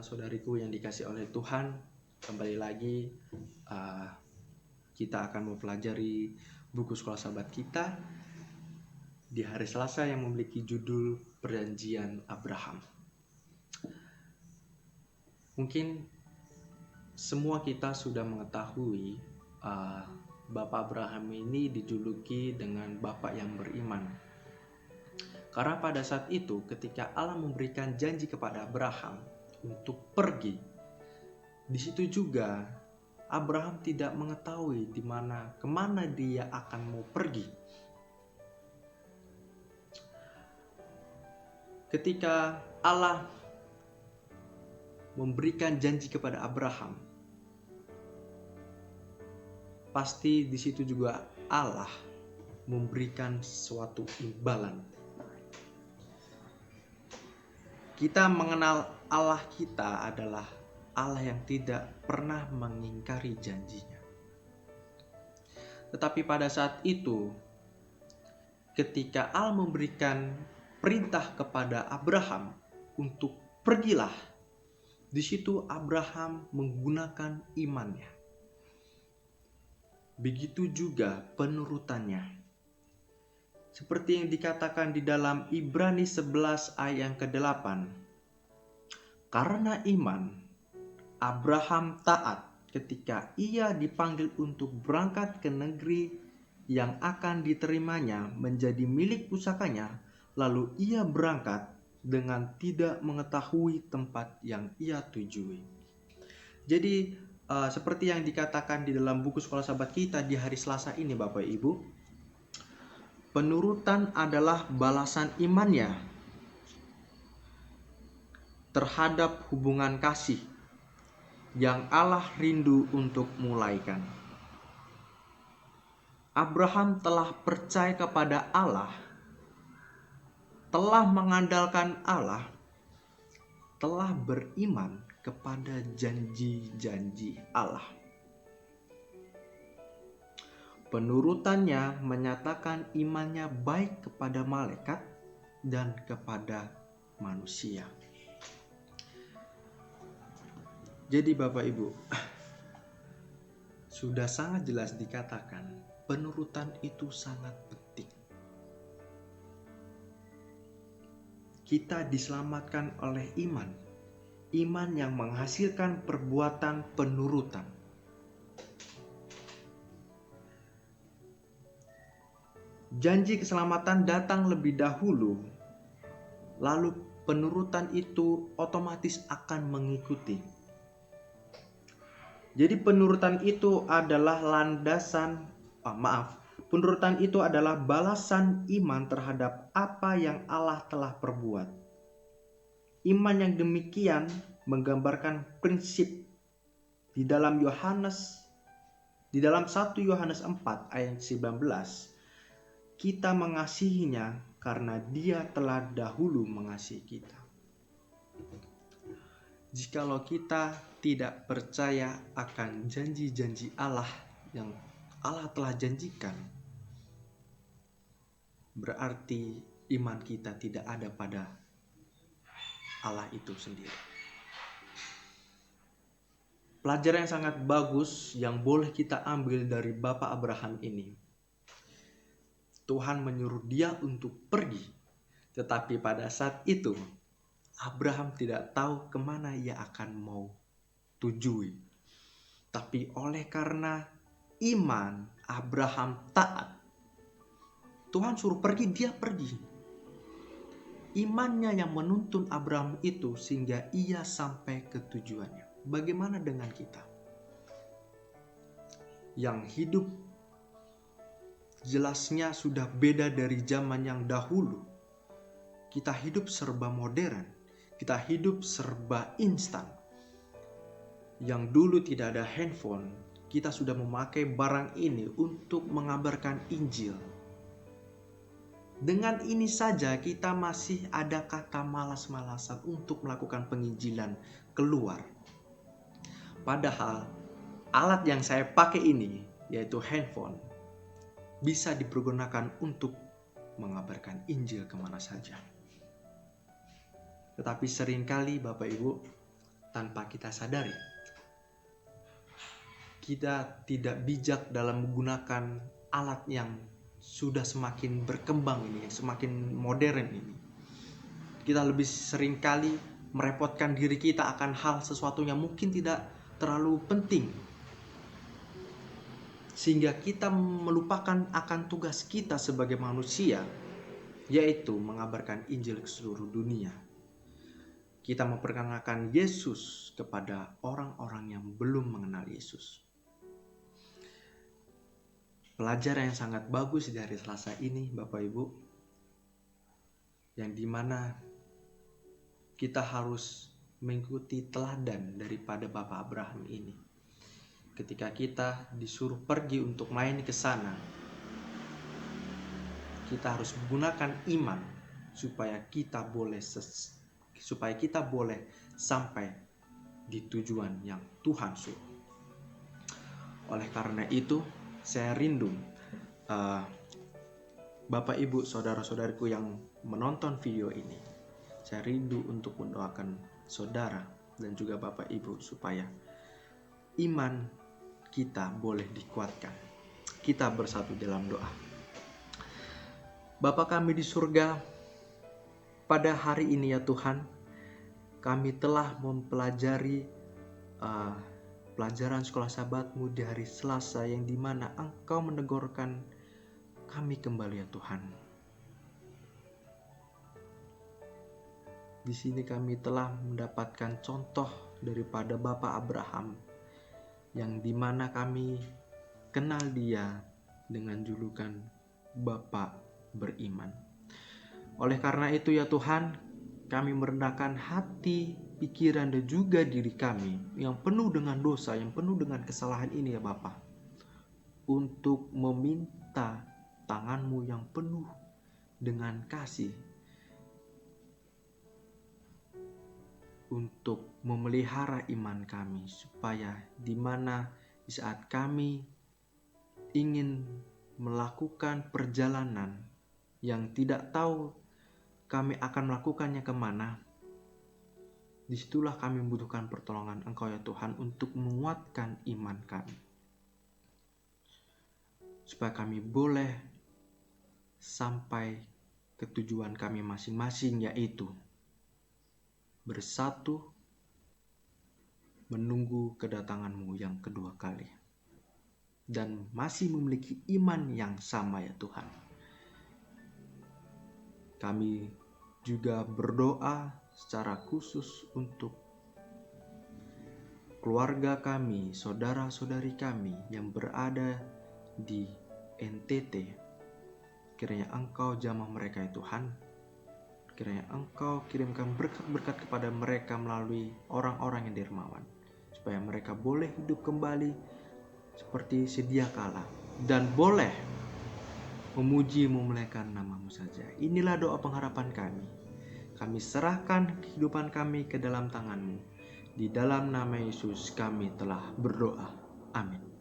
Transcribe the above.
saudara-saudariku yang dikasih oleh Tuhan, kembali lagi kita akan mempelajari buku sekolah sahabat kita di hari Selasa yang memiliki judul Perjanjian Abraham. Mungkin semua kita sudah mengetahui Bapak Abraham ini dijuluki dengan Bapak yang beriman. Karena pada saat itu ketika Allah memberikan janji kepada Abraham untuk pergi, di situ juga Abraham tidak mengetahui kemana dia akan mau pergi. Ketika Allah memberikan janji kepada Abraham, pasti di situ juga Allah memberikan suatu imbalan. Kita mengenal Allah kita adalah Allah yang tidak pernah mengingkari janjinya. Tetapi pada saat itu, ketika Allah memberikan perintah kepada Abraham untuk pergilah, di situ Abraham menggunakan imannya. Begitu juga penurutannya. Seperti yang dikatakan di dalam Ibrani 11 ayat yang ke-8. Karena iman, Abraham taat ketika ia dipanggil untuk berangkat ke negeri yang akan diterimanya menjadi milik pusakanya, lalu ia berangkat dengan tidak mengetahui tempat yang ia tujui. Jadi seperti yang dikatakan di dalam buku sekolah sahabat kita di hari Selasa ini, Bapak Ibu, penurutan adalah balasan imannya terhadap hubungan kasih yang Allah rindu untuk mulaikan. Abraham telah percaya kepada Allah, telah mengandalkan Allah, telah beriman kepada janji-janji Allah. Penurutannya menyatakan imannya baik kepada malaikat dan kepada manusia. Jadi Bapak Ibu, sudah sangat jelas dikatakan penurutan itu sangat penting. Kita diselamatkan oleh iman. Iman yang menghasilkan perbuatan penurutan. Janji keselamatan datang lebih dahulu, lalu penurutan itu otomatis akan mengikuti. Jadi penurutan itu adalah penurutan itu adalah balasan iman terhadap apa yang Allah telah perbuat. Iman yang demikian menggambarkan prinsip di dalam 1 Yohanes 4 ayat 19. Kita mengasihinya karena dia telah dahulu mengasihi kita. Jikalau kita tidak percaya akan janji-janji Allah yang Allah telah janjikan, berarti iman kita tidak ada pada Allah itu sendiri. Pelajaran yang sangat bagus yang boleh kita ambil dari Bapak Abraham ini. Tuhan menyuruh dia untuk pergi, tetapi pada saat itu Abraham tidak tahu kemana ia akan mau tujui. Tapi oleh karena iman Abraham taat, Tuhan suruh pergi, dia pergi. Imannya yang menuntun Abraham itu sehingga ia sampai ke tujuannya. Bagaimana dengan kita? Yang hidup jelasnya sudah beda dari zaman yang dahulu. Kita hidup serba modern. Kita hidup serba instan. Yang dulu tidak ada handphone, kita sudah memakai barang ini untuk mengabarkan Injil. Dengan ini saja kita masih ada kata malas-malasan untuk melakukan penginjilan keluar. Padahal alat yang saya pakai ini, yaitu handphone, bisa dipergunakan untuk mengabarkan Injil kemana saja. Tetapi seringkali Bapak Ibu, tanpa kita sadari. Kita tidak bijak dalam menggunakan alat yang sudah semakin berkembang ini, semakin modern ini. Kita lebih seringkali merepotkan diri kita akan hal sesuatu yang mungkin tidak terlalu penting, sehingga kita melupakan akan tugas kita sebagai manusia, yaitu mengabarkan Injil ke seluruh dunia. Kita memperkenalkan Yesus kepada orang-orang yang belum mengenal Yesus. Pelajaran yang sangat bagus dari Selasa ini, Bapak Ibu, yang dimana kita harus mengikuti teladan daripada Bapak Abraham ini. Ketika kita disuruh pergi untuk main ke sana, kita harus menggunakan iman supaya kita boleh sampai di tujuan yang Tuhan suruh. Oleh karena itu, saya rindu Bapak Ibu, saudara-saudariku yang menonton video ini. Saya rindu untuk mendoakan saudara dan juga Bapak Ibu supaya iman kita boleh dikuatkan. Kita bersatu dalam doa. Bapa kami di surga, pada hari ini ya Tuhan, kami telah mempelajari pelajaran sekolah Sabat-Mu di hari Selasa, yang dimana Engkau menegurkan kami kembali ya Tuhan. Di sini kami telah mendapatkan contoh daripada Bapak Abraham, yang dimana kami kenal dia dengan julukan Bapak beriman. Oleh karena itu ya Tuhan, kami merendahkan hati, pikiran dan juga diri kami yang penuh dengan dosa, yang penuh dengan kesalahan ini ya Bapa, untuk meminta tangan-Mu yang penuh dengan kasih untuk memelihara iman kami, supaya di mana di saat kami ingin melakukan perjalanan yang tidak tahu kami akan melakukannya kemana, disitulah kami membutuhkan pertolongan Engkau ya Tuhan untuk menguatkan iman kami, supaya kami boleh sampai ke tujuan kami masing-masing, yaitu bersatu menunggu kedatangan-Mu yang kedua kali, dan masih memiliki iman yang sama ya Tuhan. Kami juga berdoa secara khusus untuk keluarga kami, saudara-saudari kami yang berada di NTT. Kiranya Engkau jamah mereka ya Tuhan. Kiranya Engkau kirimkan berkat-berkat kepada mereka melalui orang-orang yang dermawan, supaya mereka boleh hidup kembali seperti sedia kala, dan boleh memuji memuliakan nama-Mu saja. Inilah doa pengharapan kami. Kami serahkan kehidupan kami ke dalam tangan-Mu. Di dalam nama Yesus kami telah berdoa. Amin.